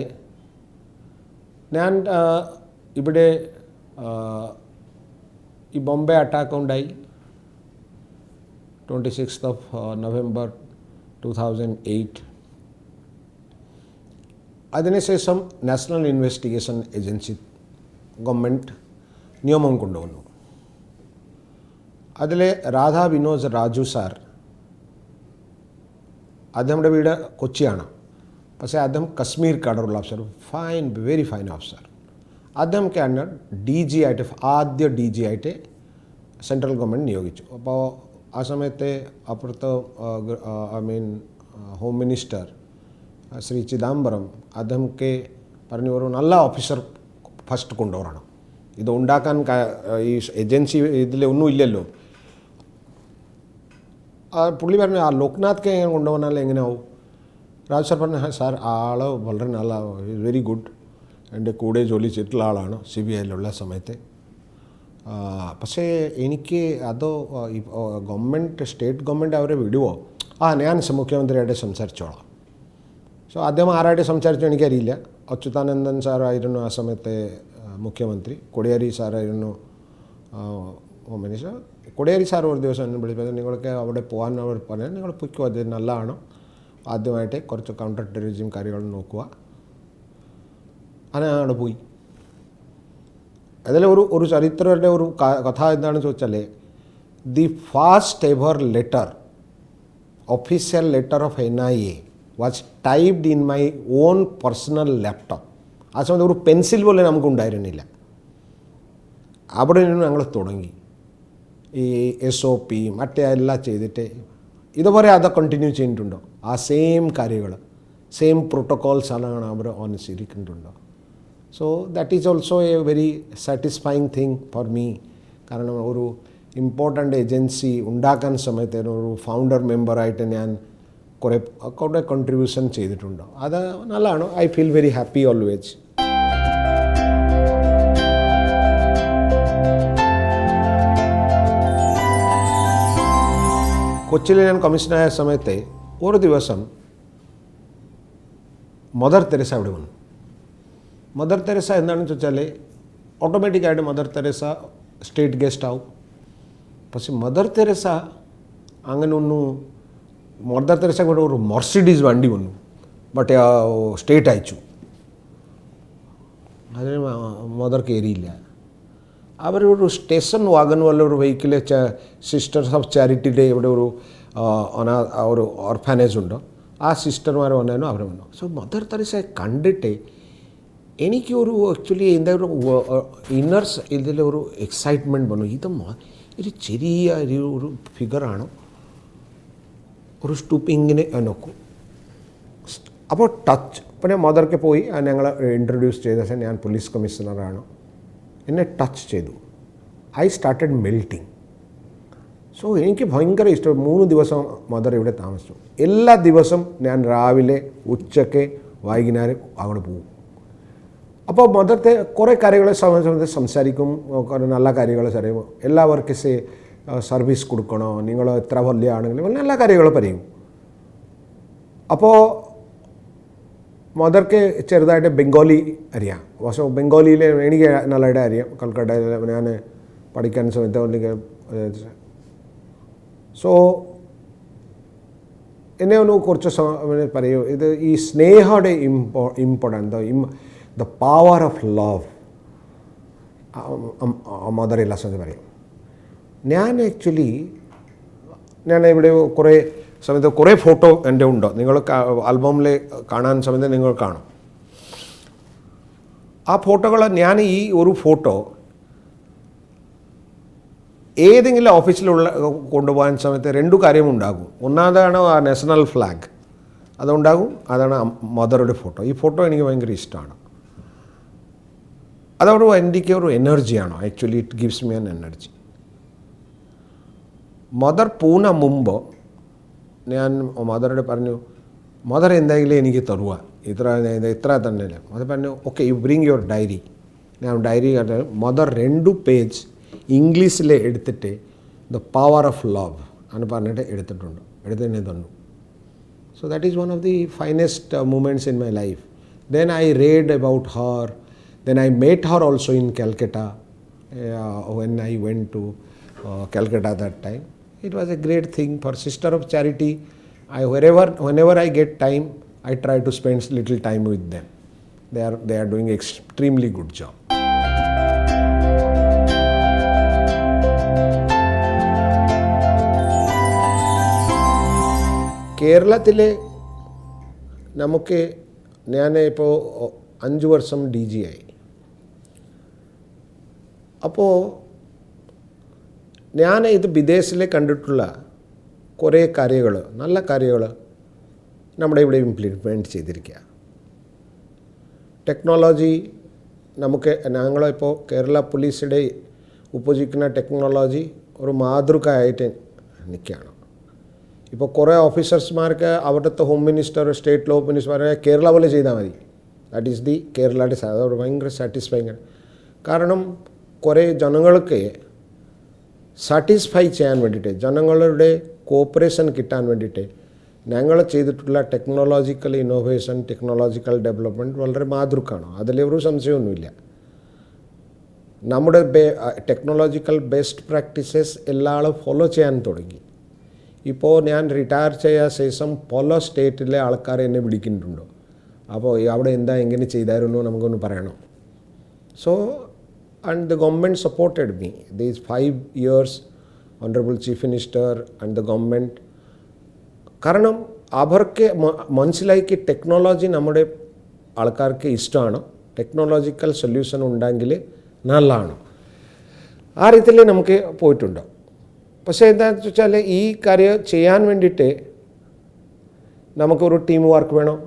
ഞാൻ ഇവിടെ ഈ ബോംബെ അറ്റാക്ക് ഉണ്ടായി 26th of November 2008. അതിനുശേഷം നാഷണൽ ഇൻവെസ്റ്റിഗേഷൻ ഏജൻസി ഗവൺമെൻറ് നിയമം കൊണ്ടുവന്നു. അതിൽ രാധാ വിനോദ് രാജു സാർ, അദ്ദേഹത്തിൻ്റെ വീട് കൊച്ചിയാണ്, പക്ഷേ അദ്ദേഹം കശ്മീർ കാഡറുള്ള officer, fine, very fine officer. അദ്ദേഹം DG ആയിട്ട് ആദ്യ DG ആയിട്ട് സെൻട്രൽ ഗവൺമെൻറ് നിയോഗിച്ചു. അപ്പോൾ ആ സമയത്തെ അപ്പുറത്ത് ഹോം മിനിസ്റ്റർ ശ്രീ ചിദംബരം അദ്ദേഹത്തെ പറഞ്ഞു, ഒരു നല്ല ഓഫീസർ ഫസ്റ്റ് കൊണ്ടുവരണം, ഇത് ഉണ്ടാക്കാൻ ഈ ഏജൻസി ഇതിലൊന്നും ഇല്ലല്ലോ. പുള്ളി പറഞ്ഞു ലോക്നാഥ്ക്ക് എങ്ങനെ കൊണ്ടുപോകാൻ എങ്ങനെയാവും. രാജു സാർ പറഞ്ഞു സാർ ആൾ വളരെ നല്ല, വെരി ഗുഡ്, എൻ്റെ കൂടെ ജോലി ചെയ്തിട്ടുള്ള ആളാണ് CBIയിലുള്ള സമയത്ത്. പക്ഷേ എനിക്ക് അത് ഗവൺമെൻറ് സ്റ്റേറ്റ് ഗവൺമെൻറ് അവരെ വിടുവോ? ഞാൻ മുഖ്യമന്ത്രിയായിട്ട് സംസാരിച്ചോളാം. സോ അദ്ദേഹം ആരായിട്ട് സംസാരിച്ചു എനിക്കറിയില്ല. അച്യുതാനന്ദൻ സാറായിരുന്നു ആ സമയത്തെ മുഖ്യമന്ത്രി, കൊടിയേരി സാറായിരുന്നു ഹോം മിനിസ്റ്റർ. കൊടിയേരി സാർ ഒരു ദിവസം എന്നെ വിളിച്ചത്, നിങ്ങൾക്ക് അവിടെ പോകാൻ അവർ പറഞ്ഞാൽ നിങ്ങൾ പൊയ്ക്കോ, അത് നല്ലതാണ്, ആദ്യമായിട്ട് കുറച്ച് കൗണ്ടർ ടെററിസം കാര്യങ്ങൾ നോക്കുക. അങ്ങനെ അവിടെ പോയി. അതിൽ ഒരു ചരിത്രയുടെ ഒരു കഥ എന്താണെന്ന് ചോദിച്ചാൽ, the fast ever letter, official letter of NIA was typed in my own personal laptop. ആ സമയത്ത് ഒരു പെൻസിൽ പോലെ നമുക്കുണ്ടായിരുന്നില്ല. അവിടെ നിന്ന് ഞങ്ങൾ തുടങ്ങി ഈ SOP മറ്റേ എല്ലാം ചെയ്തിട്ട് ഇതുപോലെ അത് കണ്ടിന്യൂ ചെയ്തിട്ടുണ്ടോ, ആ സെയിം കാര്യങ്ങൾ, സെയിം പ്രോട്ടോകോൾസാണ് അവർ അനുസരിക്കുന്നുണ്ടോ. So that is also a very satisfying thing for me. കാരണം ഒരു ഇമ്പോർട്ടൻ്റ് ഏജൻസി ഉണ്ടാക്കാൻ സമയത്ത് ഒരു ഫൗണ്ടർ മെമ്പറായിട്ട് ഞാൻ കുറേ കോൺട്രിബ്യൂഷൻ ചെയ്തിട്ടുണ്ട്. അത് നല്ലതാണ്. I feel very happy always. കൊച്ചിയിൽ ഞാൻ കമ്മീഷനായ സമയത്ത് ഒരു ദിവസം മദർ തെരേസ അവിടെ വന്നു. മദർ തെരേസ എന്താണെന്ന് വെച്ചാൽ ഓട്ടോമാറ്റിക്കായിട്ട് മദർ തെരേസ സ്റ്റേറ്റ് ഗസ്റ്റ് ആവും. പക്ഷെ മദർ തെരേസ അങ്ങനെ ഒന്നും, മദർ തെരേസ കൂടെ ഒരു മെർസിഡീസ് വണ്ടി വന്നു, മറ്റേ സ്റ്റേറ്റ് അയച്ചു. അതിന് മദർ കയറിയില്ല. അവരൊരു സ്റ്റേഷൻ വാഗൺ പോലെ ഒരു വെഹിക്കിൾ സിസ്റ്റേഴ്സ് ഓഫ് ചാരിറ്റിയുടെ ഇവിടെ ഒരു ഒരു ഓർഫാനേജ് ഉണ്ട്. ആ സിസ്റ്റർമാർ വന്നതിനും അവർ വന്നു. സോ മദർ തെരേസയെ കണ്ടിട്ട് എനിക്കൊരു ആക്ച്വലി എന്താ ഒരു ഇന്നർസ് ഇതിലൊരു എക്സൈറ്റ്മെൻറ്റ് വന്നു. ഒരു ചെറിയ ഒരു ഫിഗറാണ്, ഒരു സ്റ്റൂപ്പിങ്ങിന് നോക്കും. അപ്പോൾ ടച്ച് പിന്നെ മദർക്ക് പോയി ഞങ്ങൾ ഇൻട്രൊഡ്യൂസ് ചെയ്ത ശേഷം ഞാൻ പോലീസ് കമ്മീഷണറാണ്. എന്നെ ടച്ച് ചെയ്തു. I started melting. സോ എനിക്ക് ഭയങ്കര ഇഷ്ടം. 3 ദിവസം മദർ ഇവിടെ താമസിച്ചു. എല്ലാ ദിവസം ഞാൻ രാവിലെ ഉച്ചയ്ക്ക് വൈകുന്നേരം അവിടെ പോകും. അപ്പോൾ മദർത്തെ കുറേ കാര്യങ്ങൾ സംസാരിക്കും, കുറേ നല്ല കാര്യങ്ങൾ അറിയും. എല്ലാവർക്കും സർവീസ് കൊടുക്കണോ, നിങ്ങൾ എത്ര വലിയ ആണെങ്കിലും നല്ല കാര്യങ്ങൾ പറയും. അപ്പോൾ മദർക്ക് ചെറുതായിട്ട് ബംഗാളി അറിയാം. പക്ഷേ ബംഗാളിയിൽ എനിക്ക് നല്ലതായിട്ട് അറിയാം. കൽക്കട്ടയിൽ ഞാൻ പഠിക്കാൻ സമയത്ത്. സോ എന്നെ ഒന്ന് കുറച്ച് പറയൂ, ഇത് ഈ സ്നേഹയുടെ importance, the power of love mother എല്ലാ സമയത്ത് പറയും. ഞാൻ ആക്ച്വലി ഇവിടെ കുറേ സമയത്ത് കുറേ ഫോട്ടോ എൻ്റെ ഉണ്ട്. നിങ്ങൾ ആൽബമിൽ കാണാൻ സമയത്ത് നിങ്ങൾ കാണും. ആ ഫോട്ടോകൾ ഞാൻ ഈ ഒരു ഫോട്ടോ ഏതെങ്കിലും ഓഫീസിലുള്ള കൊണ്ടുപോകാൻ സമയത്ത് 2 കാര്യമുണ്ടാകും. ഒന്നാമതാണ് ആ നാഷണൽ ഫ്ലാഗ്, അതുണ്ടാകും. അതാണ് മദറുടെ ഫോട്ടോ. ഈ ഫോട്ടോ എനിക്ക് ഭയങ്കര ഇഷ്ടമാണ്. അതോട് എനിക്ക് ഒരു എനർജിയാണ്. Actually it gives me an energy. Mother പോകുന്ന മുമ്പ് ഞാൻ മദറോട് പറഞ്ഞു, മദർ എന്തെങ്കിലും എനിക്ക് തരുക, ഇത്ര തന്നെ. മദർ പറഞ്ഞു okay, you bring your diary. ഞാൻ ഡയറി മദർ 2 പേജ് ഇംഗ്ലീഷിൽ എടുത്തിട്ട് ദ പവർ ഓഫ് ലവ് എന്ന് പറഞ്ഞിട്ട് എടുത്തിട്ട് എന്നെ തന്നു. So that is one of the finest movements in my life. Then I read about Har. Then I met her also in Calcutta when I went to Calcutta that time. It was a great thing for Sister of Charity. Whenever I get time, I try to spend little time with them. They are doing extremely good job. കേരളത്തിലെ നമുക്ക് ഞാൻ ഇപ്പോൾ 5 വർഷം DG ആയി. അപ്പോൾ ഞാൻ ഇത് വിദേശത്തിൽ കണ്ടിട്ടുള്ള കുറേ കാര്യങ്ങൾ, നല്ല കാര്യങ്ങൾ നമ്മുടെ ഇവിടെ ഇംപ്ലിമെൻറ്റ് ചെയ്തിരിക്കുക. ടെക്നോളജി ഞങ്ങളിപ്പോൾ കേരള പോലീസിൻ്റെ ഉപയോഗിക്കുന്ന ടെക്നോളജി ഒരു മാതൃകയായിട്ട് നിൽക്കുകയാണ്. ഇപ്പോൾ കുറേ ഓഫീസേഴ്സ്മാർക്ക് അവിടുത്തെ home minister, state law minister Kerala പോലെ ചെയ്താൽ മതി. ദാറ്റ് ഈസ് ദി കേരളയുടെ അതോട് ഭയങ്കര സാറ്റിസ്ഫൈങ് ആണ്. കാരണം കുറേ ജനങ്ങൾക്ക് സാറ്റിസ്ഫൈ ചെയ്യാൻ വേണ്ടിയിട്ട്, ജനങ്ങളുടെ കോപ്പറേഷൻ കിട്ടാൻ വേണ്ടിയിട്ട് ഞങ്ങൾ ചെയ്തിട്ടുള്ള ടെക്നോളജിക്കൽ ഇന്നോവേഷൻ, ടെക്നോളജിക്കൽ ഡെവലപ്മെൻറ്റ് വളരെ മാതൃകയാണ്. അതിലൊരു സംശയമൊന്നുമില്ല. നമ്മുടെ ടെക്നോളജിക്കൽ ബെസ്റ്റ് പ്രാക്ടീസസ് എല്ലാവരും ഫോളോ ചെയ്യാൻ തുടങ്ങി. ഇപ്പോൾ ഞാൻ റിട്ടയർ ചെയ്ത ശേഷം പല സ്റ്റേറ്റിലെ ആൾക്കാർ എന്നെ വിളിക്കുന്നുണ്ടോ, അപ്പോൾ അവിടെ എങ്ങനെ ചെയ്തായിരുന്നു നമുക്കൊന്ന് പറയണം. So and the government supported me these 5 years, honourable chief minister and the government. കാരണം അവർക്ക് മനസ്സിലാക്കി ടെക്നോളജി നമ്മുടെ ആൾക്കാർക്ക് ഇഷ്ടമാണ്, ടെക്നോളജിക്കൽ സൊല്യൂഷൻ ഉണ്ടെങ്കിൽ നല്ലതാണ്. ആ രീതിയിൽ നമുക്ക് പോയിട്ടുണ്ട്. പക്ഷേ എന്താണെന്ന് വെച്ചാൽ ഈ കാര്യം ചെയ്യാൻ വേണ്ടിയിട്ട് നമുക്കൊരു ടീം വർക്ക് വേണം,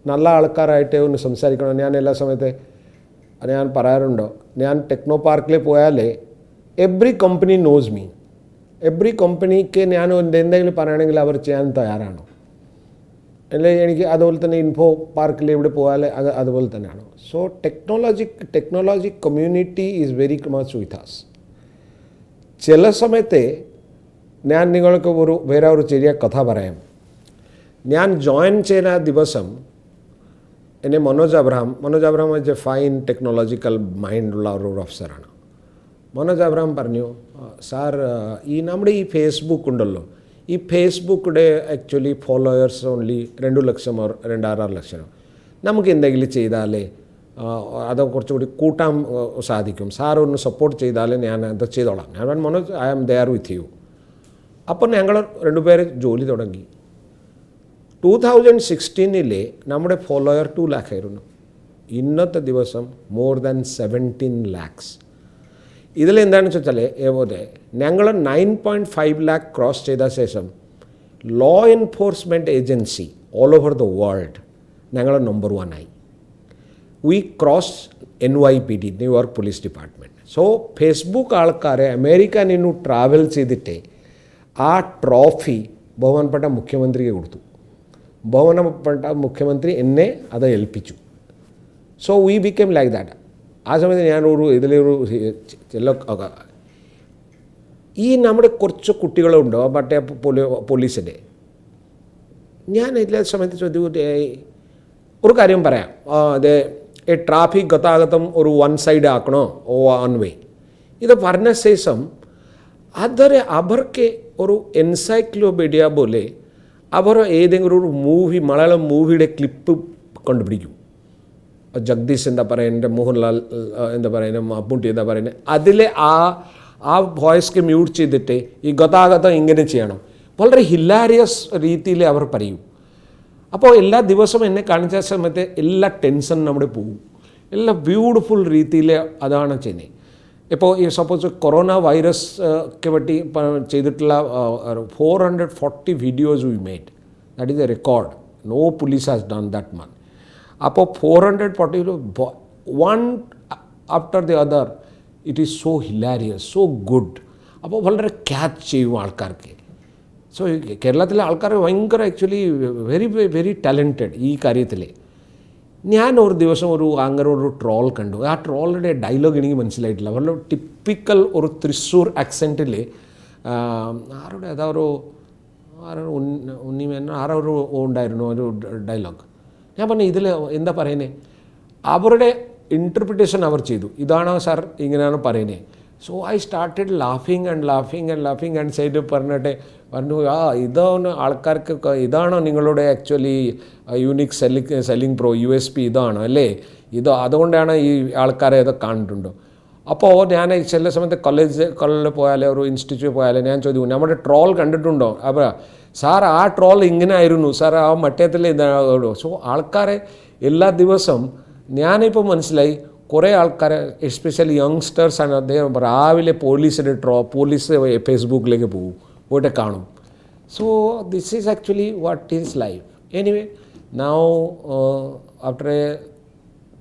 നല്ല ആൾക്കാരായിട്ട് ഒന്ന് സംസാരിക്കണം. ഞാൻ എല്ലാ സമയത്ത് ഞാൻ പറയാറുണ്ടോ, ഞാൻ ടെക്നോ പാർക്കിൽ പോയാൽ every company knows me. Every കമ്പനിക്ക് ഞാൻ എന്തെങ്കിലും പറയുകയാണെങ്കിൽ അവർ ചെയ്യാൻ തയ്യാറാണ്. അല്ലെങ്കിൽ എനിക്ക് അതുപോലെ തന്നെ ഇൻഫോ പാർക്കിൽ ഇവിടെ പോയാൽ അതുപോലെ തന്നെയാണ്. So technology community is very much with us. ചില സമയത്ത് ഞാൻ നിങ്ങൾക്ക് വേറെ ഒരു ചെറിയ കഥ പറയാം. ഞാൻ ജോയിൻ ചെയ്യുന്ന ദിവസം എന്നെ Manoj Abraham is a fine technological മൈൻഡുള്ള ഒരു ഓഫീസറാണ്. മനോജ് അബ്രഹാം പറഞ്ഞു, സാർ ഈ നമ്മുടെ ഈ ഫേസ്ബുക്ക് ഉണ്ടല്ലോ, ഈ ഫേസ്ബുക്കിടെ ആക്ച്വലി ഫോളോവേഴ്സ് ഓൺലി 2 ലക്ഷം 2.6 ലക്ഷം. നമുക്ക് എന്തെങ്കിലും ചെയ്താലേ അത് കുറച്ചുകൂടി കൂട്ടാൻ സാധിക്കും, സാർ ഒന്ന് സപ്പോർട്ട് ചെയ്താൽ ഞാൻ അത് ചെയ്തോളാം. ഞാൻ പറഞ്ഞു Manoj, I am there with you. അപ്പം ഞങ്ങൾ രണ്ടുപേരെ ജോലി തുടങ്ങി. 2016 നമ്മുടെ ഫോളോയർ 2 lakh ആയിരുന്നു. ഇന്നത്തെ ദിവസം മോർ ദാൻ 17 lakhs. ഇതിലെന്താണെന്ന് വെച്ചാൽ ഏപോലെ ഞങ്ങൾ 9.5 lakh ക്രോസ് ചെയ്ത ശേഷം law enforcement agency all over the world ഞങ്ങൾ നമ്പർ 1 ആയി. We cross NYPD, New York police department. So Facebook ആൾക്കാരെ അമേരിക്ക നിന്ന് ട്രാവൽ ചെയ്തിട്ട് ആ ട്രോഫി ബഹുമാനപ്പെട്ട മുഖ്യമന്ത്രിക്ക് കൊടുത്തു. ബഹുമാനപ്പെട്ട മുഖ്യമന്ത്രി എന്നെ അത് ഏൽപ്പിച്ചു. So we become like that. ആ സമയത്ത് ഞാനൊരു ഇതിലൊരു ചില ഈ നമ്മുടെ കുറച്ച് കുട്ടികളുണ്ടോ മറ്റേ പോലീസിൻ്റെ, ഞാൻ എല്ലാ സമയത്ത് ചോദിച്ചു ഒരു കാര്യം പറയാം, അതെ ട്രാഫിക് ഗതാഗതം ഒരു 1 side ആക്കണോ, 1 way. ഇത് പറഞ്ഞ ശേഷം അവർക്ക് ഒരു എൻസൈക്ലോപീഡിയ പോലെ അവർ ഏതെങ്കിലും ഒരു മൂവി, മലയാളം മൂവിയുടെ ക്ലിപ്പ് കണ്ടുപിടിക്കും. ജഗദീഷ് എന്താ പറയുന്നത്, മോഹൻലാൽ എന്താ പറയുന്നത്, മമ്മൂട്ടി എന്താ പറയുന്നത്, അതിലെ ആ വോയിസ്ക്ക് മ്യൂട്ട് ചെയ്തിട്ട് ഈ ഗതാഗതം ഇങ്ങനെ ചെയ്യണം. വളരെ ഹിലാരിയസ് രീതിയിൽ അവർ പറയും. അപ്പോൾ എല്ലാ ദിവസവും എന്നെ കാണിച്ച സമയത്ത് എല്ലാ ടെൻഷൻ നമ്മുടെ പോകും. എല്ലാം ബ്യൂട്ടിഫുൾ രീതിയിൽ അതാണ് ചെയ്യുന്നത്. ഇപ്പോൾ ഈ സപ്പോസ് കൊറോണ വൈറസ് ഒക്കെ പറ്റി ചെയ്തിട്ടുള്ള 440 videos we made. That is a record. No police has done that much. അപ്പോൾ 440 one after the other it is so hilarious, so good. അപ്പോൾ വളരെ ക്യാച്ച് ചെയ്യും ആൾക്കാർക്ക്. സോ കേരളത്തിലെ ആൾക്കാർ ഭയങ്കര ആക്ച്വലി വെരി വെരി ടാലൻറ്റഡ് ഈ കാര്യത്തിൽ. ഞാൻ ഒരു ദിവസം അങ്ങനെ ഒരു ട്രോൾ കണ്ടു. ആ ട്രോളിൻ്റെ ഡയലോഗ് എനിക്ക് മനസ്സിലായിട്ടില്ല. വളരെ ടിപ്പിക്കൽ ഒരു തൃശ്ശൂർ ആക്സെൻറ്റിൽ ആരുടെ ഉണ്ണിമേനോ ആരൊരു ഉണ്ടായിരുന്നു ഒരു ഡയലോഗ്. ഞാൻ പറഞ്ഞു ഇതിൽ എന്താ പറയുന്നത്, അവരുടെ ഇൻ്റർപ്രിറ്റേഷൻ അവർ ചെയ്തു. ഇതാണോ സാർ ഇങ്ങനെയാണ് പറയുന്നത്. സോ ഐ സ്റ്റാർട്ടഡ് ലാഫിങ് ആൻഡ് സൈഡ് പറഞ്ഞു ഇതാണ് ആൾക്കാർക്ക്, ഇതാണോ നിങ്ങളുടെ actually unique selling pro USP ഇതാണോ അല്ലേ, അതുകൊണ്ടാണ് ഈ ആൾക്കാരെ ഇത് കാണുന്നുണ്ടോ. അപ്പോൾ ഞാൻ ചില സമയത്ത് കോളേജിൽ പോയാൽ ഒരു ഇൻസ്റ്റിറ്റ്യൂട്ട് പോയാൽ ഞാൻ ചോദിക്കും നമ്മുടെ ട്രോൾ കണ്ടിട്ടുണ്ടോ. അപ്പോൾ സാർ ആ ട്രോൾ ഇങ്ങനെ ആയിരുന്നു സാർ, ആ മറ്റത്തിൽ ഇതാണോ. സോ ആൾക്കാരെ എല്ലാ ദിവസവും ഞാനിപ്പോൾ മനസ്സിലായി കുറേ ആൾക്കാർ എസ്പെഷ്യലി യങ്സ്റ്റേഴ്സാണ് അദ്ദേഹം രാവിലെ പോലീസ് ഫേസ്ബുക്കിലേക്ക് പോയിട്ട് കാണും. So this is actually what is life. Anyway now after a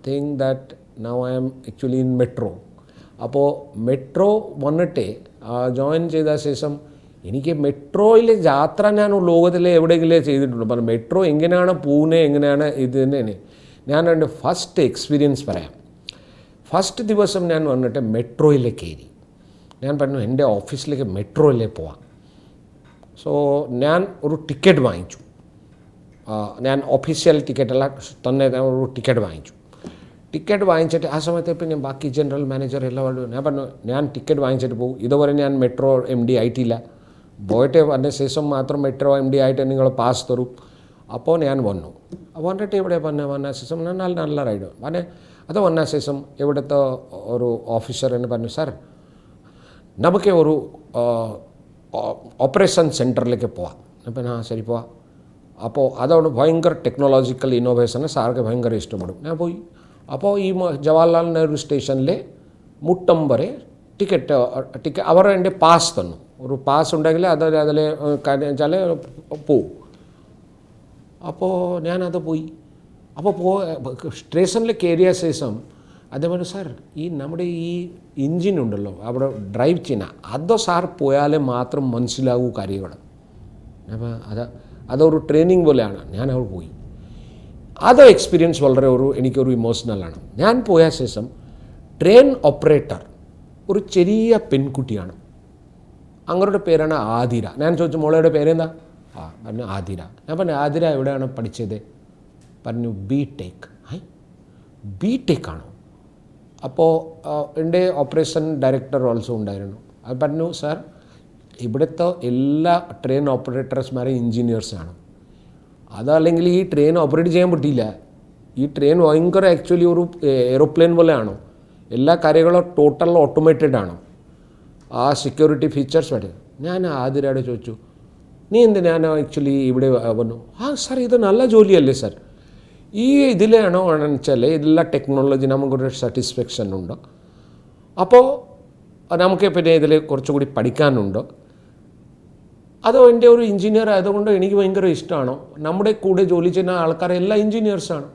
thing that now I am actually in metro. അപ്പോൾ മെട്രോ വന്നിട്ട് ജോയിൻ ചെയ്ത ശേഷം എനിക്ക് മെട്രോയിലെ യാത്ര ഞാൻ ലോകത്തിലെ എവിടെയെങ്കിലും ചെയ്തിട്ടുണ്ട്. അപ്പം മെട്രോ എങ്ങനെയാണ് പൂനെ, എങ്ങനെയാണ് ഇത് തന്നെയാണ് ഞാൻ എൻ്റെ ഫസ്റ്റ് എക്സ്പീരിയൻസ് പറയാം. ഫസ്റ്റ് ദിവസം ഞാൻ വന്നിട്ട് മെട്രോയിലേക്ക് കയറി. ഞാൻ പറഞ്ഞു എൻ്റെ ഓഫീസിലേക്ക് മെട്രോയിലേക്ക് പോവാം. സോ ഞാൻ ഒരു ടിക്കറ്റ് വാങ്ങിച്ചു. ഞാൻ ഒഫീഷ്യൽ ടിക്കറ്റല്ല തന്നെ ഒരു ടിക്കറ്റ് വാങ്ങിച്ചു. ടിക്കറ്റ് വാങ്ങിച്ചിട്ട് ആ സമയത്ത് പിന്നെ ബാക്കി ജനറൽ മാനേജർ എല്ലാം ഞാൻ പറഞ്ഞു ഞാൻ ടിക്കറ്റ് വാങ്ങിച്ചിട്ട് പോകും. ഇതുവരെ ഞാൻ മെട്രോ MD ആയിട്ടില്ല. പോയിട്ട് വന്ന ശേഷം മാത്രം മെട്രോ MD ആയിട്ട് നിങ്ങൾ പാസ് തരും. അപ്പോൾ ഞാൻ വന്നു. വന്നിട്ട് ഇവിടെ വന്ന ശേഷം നല്ല റൈഡ് അത് വന്ന ശേഷം ഇവിടുത്തെ ഒരു ഓഫീസർ എന്ന് പറഞ്ഞു സാർ നമുക്ക് ഒരു ഓപ്പറേഷൻ സെൻറ്ററിലേക്ക് പോവാം. അപ്പം ശരി പോവാം. അപ്പോൾ അതോട് ഭയങ്കര ടെക്നോളജിക്കൽ ഇന്നോവേഷന് സാർക്ക് ഭയങ്കര ഇഷ്ടപ്പെടും. ഞാൻ പോയി. അപ്പോൾ ഈ ജവഹർലാൽ നെഹ്റു സ്റ്റേഷനിലെ മുട്ടം വരെ ടിക്കറ്റ് അവർ എൻ്റെ പാസ് തന്നു. ഒരു പാസ് ഉണ്ടെങ്കിൽ അതിൽ കാര്യം വെച്ചാൽ പോവും. അപ്പോൾ ഞാനത് പോയി. അപ്പോൾ സ്റ്റേഷനിൽ കയറിയ ശേഷം അതേപോലെ സാർ ഈ നമ്മുടെ ഈ എഞ്ചിനുണ്ടല്ലോ അവിടെ ഡ്രൈവ് ചെയ്യുന്ന അത് സാർ പോയാലേ മാത്രം മനസ്സിലാവൂ കാര്യങ്ങൾ. അപ്പോൾ അതൊരു ട്രെയിനിങ് പോലെയാണ്. ഞാൻ അവിടെ പോയി. അത് എക്സ്പീരിയൻസ് വളരെ എനിക്കൊരു ഇമോഷണലാണ്. ഞാൻ പോയ ശേഷം ട്രെയിൻ ഓപ്പറേറ്റർ ഒരു ചെറിയ പെൺകുട്ടിയാണ്. അങ്ങരുടെ പേരാണ് ആതിര. ഞാൻ ചോദിച്ചു മോളയുടെ പേരെന്താ? പറഞ്ഞു ആതിര. ഞാൻ പറഞ്ഞു ആതിര എവിടെയാണ് പഠിച്ചത്? പറഞ്ഞു BTech. BTech ആണോ? അപ്പോൾ എൻ്റെ ഓപ്പറേഷൻ ഡയറക്ടർ ഓൾസോ ഉണ്ടായിരുന്നു. അത് പറഞ്ഞു സാർ ഇവിടുത്തെ എല്ലാ ട്രെയിൻ ഓപ്പറേറ്റേഴ്സ്മാരും എൻജിനീയേഴ്സാണ്. അതല്ലെങ്കിൽ ഈ ട്രെയിൻ ഓപ്പറേറ്റ് ചെയ്യാൻ പറ്റില്ല. ഈ ട്രെയിൻ ഭയങ്കര ആക്ച്വലി ഒരു എയ്റോപ്ലെയിൻ പോലെയാണോ, എല്ലാ കാര്യങ്ങളും ടോട്ടൽ ഓട്ടോമേറ്റഡ് ആണോ, ആ സെക്യൂരിറ്റി ഫീച്ചേഴ്സ് വരെ. ഞാൻ ആതിരയോട് ചോദിച്ചു, നീ എന്തിനാണ് ആക്ച്വലി ഇവിടെ വന്നു? സാർ ഇത് നല്ല ജോലിയല്ലേ സാർ, ഈ ഇതിലാണോ ആണെന്ന് വെച്ചാൽ ഇതെല്ലാം ടെക്നോളജി നമുക്കൊരു സാറ്റിസ്ഫാക്ഷൻ ഉണ്ട്, അപ്പോൾ നമുക്ക് പിന്നെ ഇതിൽ കുറച്ചുകൂടി പഠിക്കാനുണ്ട്. അതോ എൻ്റെ ഒരു എഞ്ചിനീയർ ആയതുകൊണ്ട് എനിക്ക് ഭയങ്കര ഇഷ്ടമാണോ, നമ്മുടെ കൂടെ ജോലി ചെയ്യുന്ന ആൾക്കാരെല്ലാം എഞ്ചിനീയേഴ്സാണ്.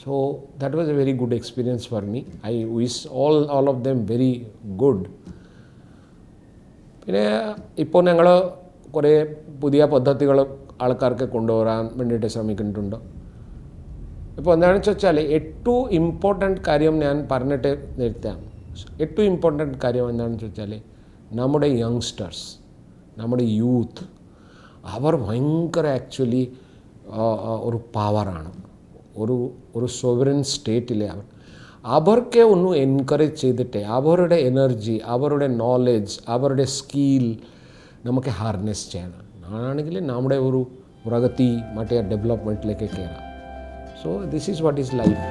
So that was a very good experience for me. I wish all of them very good. പിന്നെ ഇപ്പോൾ ഞങ്ങൾ കുറേ പുതിയ പദ്ധതികൾ ആൾക്കാർക്ക് കൊണ്ടുവരാൻ വേണ്ടിയിട്ട് ശ്രമിക്കുന്നുണ്ട്. ഇപ്പോൾ എന്താണെന്ന് വെച്ചാൽ ഏറ്റവും ഇമ്പോർട്ടൻ്റ് കാര്യം ഞാൻ പറഞ്ഞിട്ട് നിർത്താം. ഏറ്റവും ഇമ്പോർട്ടൻ്റ് കാര്യം എന്താണെന്ന് വെച്ചാൽ നമ്മുടെ യങ്സ്റ്റേഴ്സ്, നമ്മുടെ യൂത്ത്, അവർ ഭയങ്കര ആക്ച്വലി ഒരു പവറാണ്, ഒരു സോവറിൻ സ്റ്റേറ്റിലെ അവർക്ക് ഒന്ന് എൻകറേജ് ചെയ്തിട്ട് അവരുടെ എനർജി, അവരുടെ നോളജ്, അവരുടെ സ്കിൽ നമുക്ക് ഹാർനെസ് ചെയ്യണം. ആണെങ്കിൽ നമ്മുടെ ഒരു പ്രഗതി മറ്റേ ഡെവലപ്മെൻറ്റിലേക്ക് കയറാം. So this is what is life.